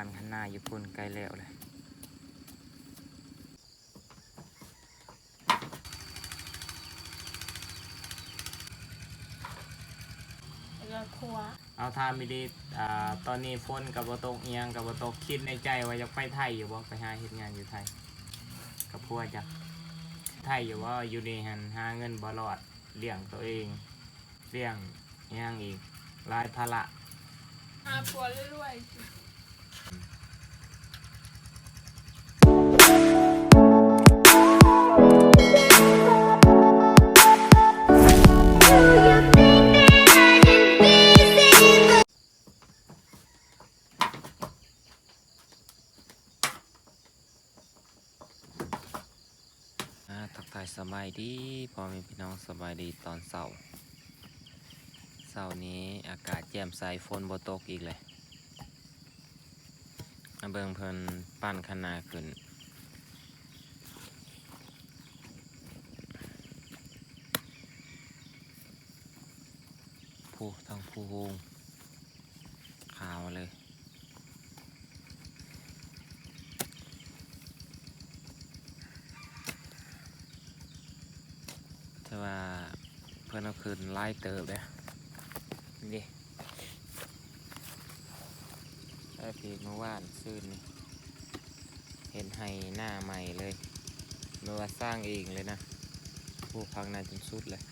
านข้างหน้าอยู่พุ่นใกล้แล้วเลยแล้วครัวเอาทามิดีตอนนี้ฝนกับบตกเอียงกับบตกคิดในใจว่าจะไปไทยอยู่บ่ไปหาเฮ็ดงานอยู่ไทยกับพวกจ้ะไทยอยู่ว่าอยู่นี่หันหาเงินบ่รอดเลี้ยงตัวเองเลี้ยงย่างอีกรายภาระหาผัวเรื่อยทักทายสบายดีพ่อแม่พี่น้องสบายดีตอนเช้านี้อากาศแจ่มใสฝนบ่ตกอีกเลยมาเบิ่งเพิ่นปั้นคะนาขึ้นผู้ทั้งผู้ฮูงขาวเลยแต่ว่าเพิ่นเอาขึ้นไล่เติบเลยนี่ได้พีเมื่อวานซื่นนี่เห็นให้หน้าใหม่เลยเมื่อว่าสร้างเองเลยนะผู้พักนาจนสุดเลย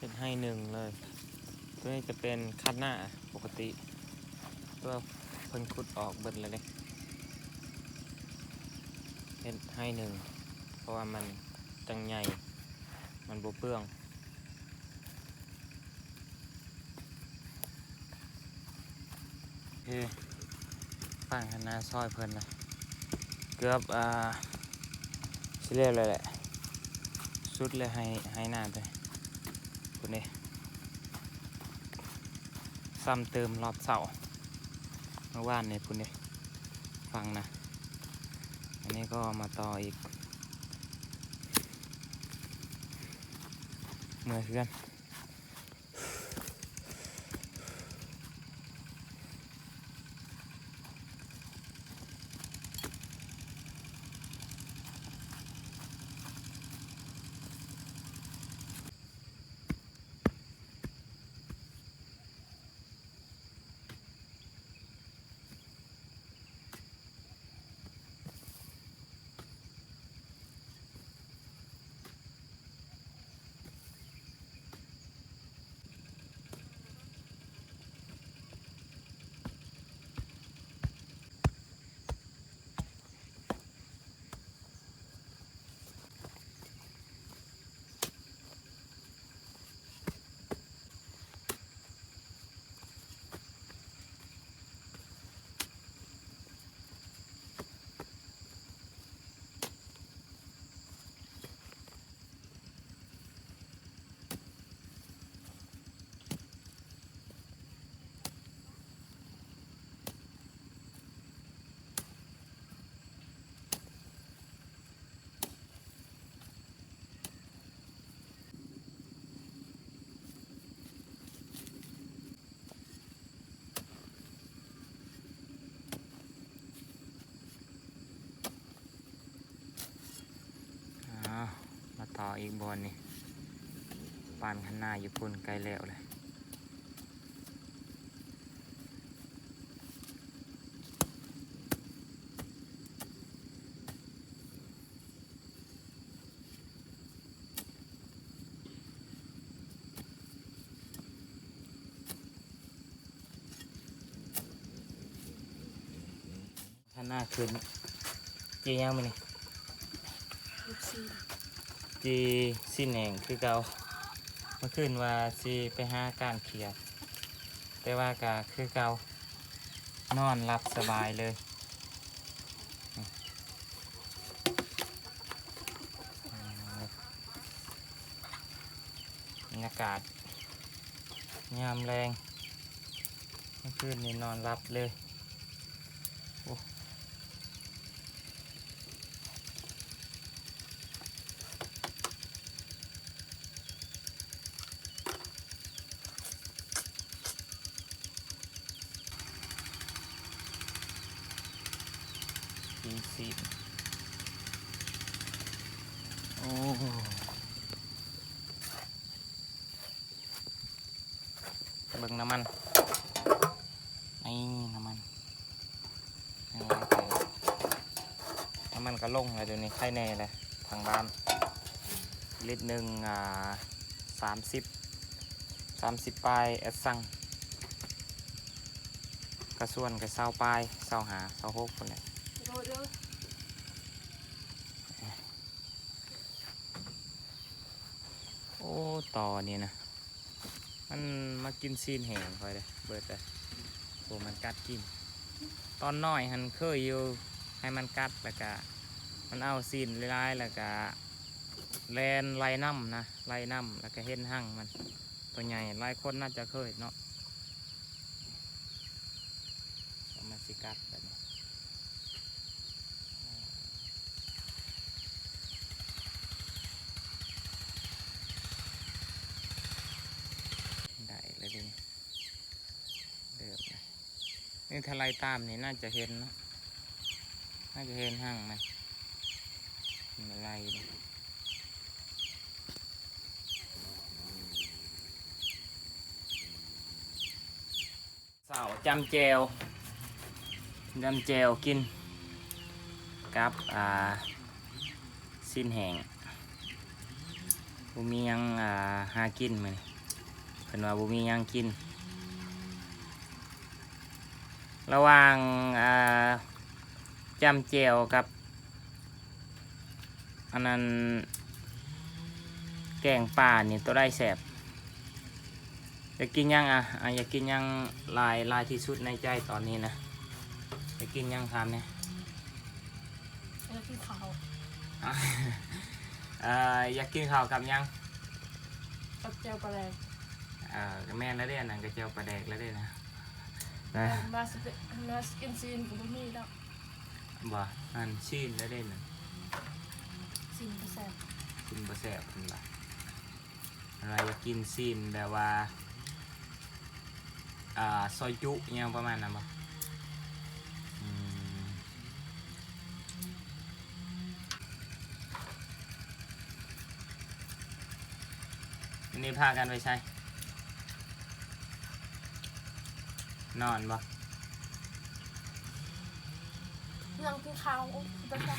เป็นให้หนึ่งเลยตัวนี้จะเป็นคัดหน้าปกติตัวเพิ่นขุดออกเบิดเลยเลยเป็นให้หนึ่งเพราะว่ามันจังใหญ่มันบ่เปลืองฝั่งคณะซอยเพิ่นนะเกือบสิเรียกเลยแหละสุดเลยให้หน้าไปคุณนี่ซ้ำเติมรอบเสาเมื่อวานเนี่ยคุณนี่ฟังนะอันนี้ก็มาต่ออีกเมื่อเพื่อน อีกบอลนี่ปานข้างหน้าอยู่พุ่นไกลแล้วเลยข้างหน้าขึ้นจียังมั้ยนี่ ลูกซี จีสิ้นแหงคือเก่าเมื่อคืนว่าสิไปหาการเขียดแต่ว่าก็คือเก่านอนหลับสบายเลยบรรยากาศยามแรงเมื่อคืนนี้นอนหลับเลยโอ้ดีสิโอ้เบิ่งน้ำมันนี่น้ำมันยังไงแต่น้ำมันก็ลงเลยเดี๋ยวนี้ใครแน่เลยทางบ้านลิตรหนึ่ง30ปลายแอดซังกระส่วนกับ20ปลาย25 26คนเลย โดดเลย โอ้ต่อนี่นะมันมากินซีนแห้งคอยเลยเบิดเลยโอ้มันกัดกินตอนน้อยหันเคยอยู่ให้มันกัดแล้วก็มันเอาซีนลายๆแล้วก็แลนไล่น้ำนะไล่น้ำแล้วก็เห็นหั่งมันตัวใหญ่หลายคนน่าจะเคยเนาะเอามาสิกัดแบบนี้ได้เลยดิเดือบเลยนี่ทลายตามนี่น่าจะเห็นเนาะน่าจะเห็นหั่งมันอะไรเนี่ยสาวจำแจวกินกับสิ้นแห้งบุมียังหากินมั้ยเป็นว่าบุมียังกินระหว่างจำแจวกับอันนั้นแกงป่านี่ตัวได้แสบอยากกินยังอยากกินยังลายที่สุดในใจตอนนี้นะอยากกินยังทำเนี่ย แล้วพี่เขา อยากกินข้าวกับยัง กับเจลปลาแดก กับแม่แล้วเด้นั่นก็เจียวปลาแดกแล้วเด้นะนะ มาสกินซีนกับบะหมี่แล้ว บ่อันชีนแล้วเด้นั่น ซีนกระแสบ กินบะแสบเป็นไรอะไรอยากกินซีนแบบว่าซอยจุยังประมาณนั้นบ่อันนี้พากันไปใช้นอนบ่ นั่งกินข้าวไปใช่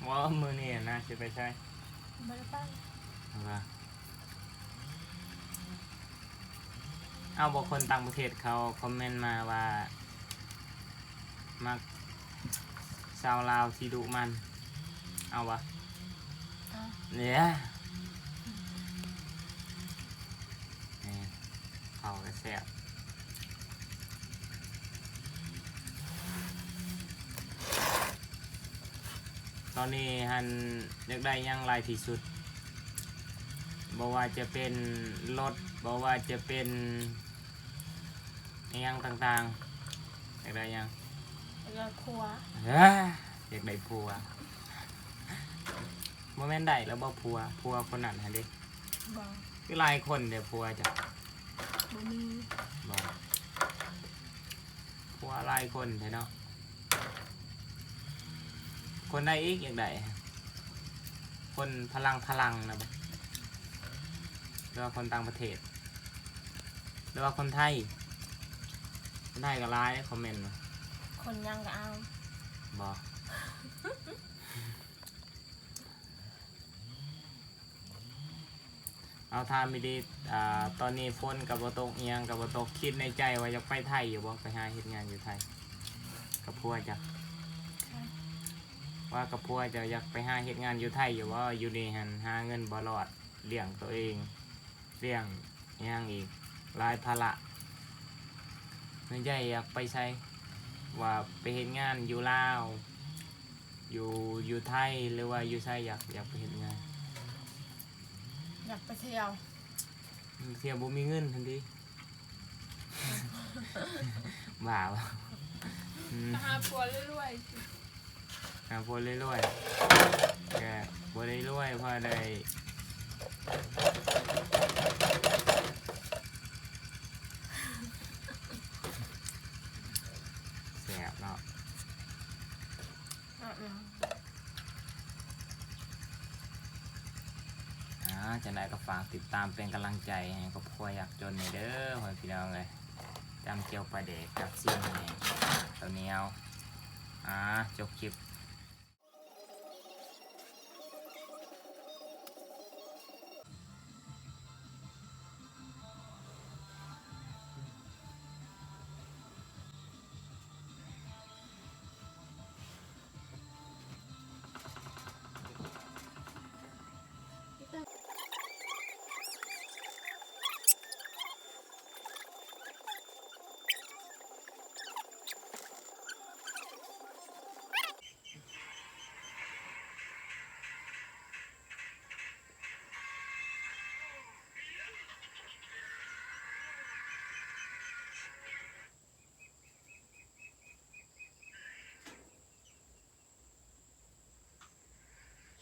ว่ามือนี่นะจะไปใช้ ไม่ได้ไป เอาบอกคนต่างประเทศเขาคอมเมนต์มาว่ามักชาวลาวที่ดุมันเอาวะเนี่ยเขาก็แซ่บตอนนี้ฮันอยากได้ยังลายที่สุดบอกว่าจะเป็นรถบอกว่าจะเป็นยังต่างๆอยากได้ยัง แล้วครัว อยากได้ผัวโมเมนต์ได้แล้วบอกผัวคนนั้นฮะดิ บอก คือหลายคนเดี๋ยวผัวจะ บะหมี่ บอกผัวหลายคนใช่เนาะคนใดอีกอยากได้ฮ คนพลังนะบ่หรือว่าคนต่างประเทศหรือว่าคนไทยก็ไลน์คอมเมนต์ คนยังก็เอา บอกเอาทามิดีตอนนี้ฝนกับบตกเอียงกับบตกคิดในใจว่าจะไปไทยอยู่บ่ไปหาเฮ็ดงานอยู่ไทยกับพัวจ้ะว่ากับพัวจะอยากไปหาเฮ็ดงานอยู่ไทยอยู่ว่าอยู่นี่หันหาเงินบ่รอดเลี้ยงตัวเองเลี้ยงอิหยังอีกรายภาระไม่ใช่อยากไปใช้ว่าไปเฮ็ดงานอยู่ลาวอยู่ไทยหรือว่าอยู่ไทยอยากไปเฮ็ดงาน อยากไปเที่ยว เสียบ่มีเงินทันที บ้าวะ หาผัวรวย หาพวกรวยๆแกบ่ได้รวยเพราะได้แสบเนาะ ๆ จะได้ก็ฝากติดตามเป็นกำลังใจให้ครอบครัวอยากจนนี่เด้อพ่อพี่น้องเลยจำเจียวปลาเด็กกับซีนนี่ตัวเหนียวจบคลิป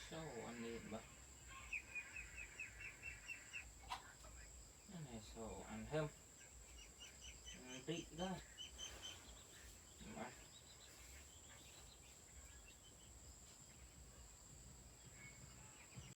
โซ่อัน